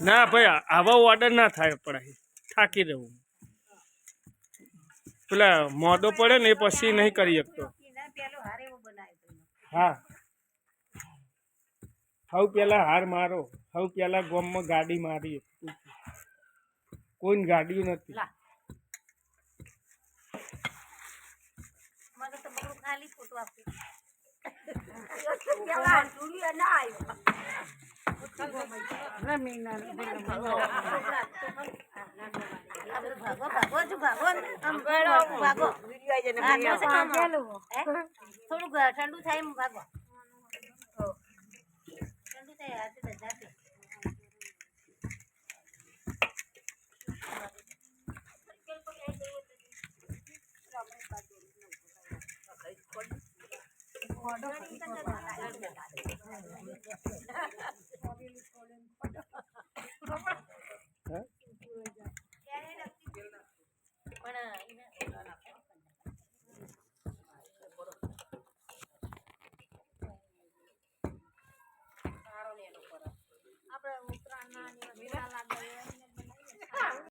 ના ભાઈ આવા ઓર્ડર ના થાય પડાય થાકી રહેવું પેલા મોદો પડે ને એ પછી નહીં કરી શકતો હા હવે પેલા હાર મારો હવે પેલા ગામમાં ગાડી મારી કોઈ ગાડી નથી ખાલી ફોટો આપી થોડુંક ઠંડુ થાય એમ ભાગો ઠંડુ થાય આપણે ઉત્તરાયણ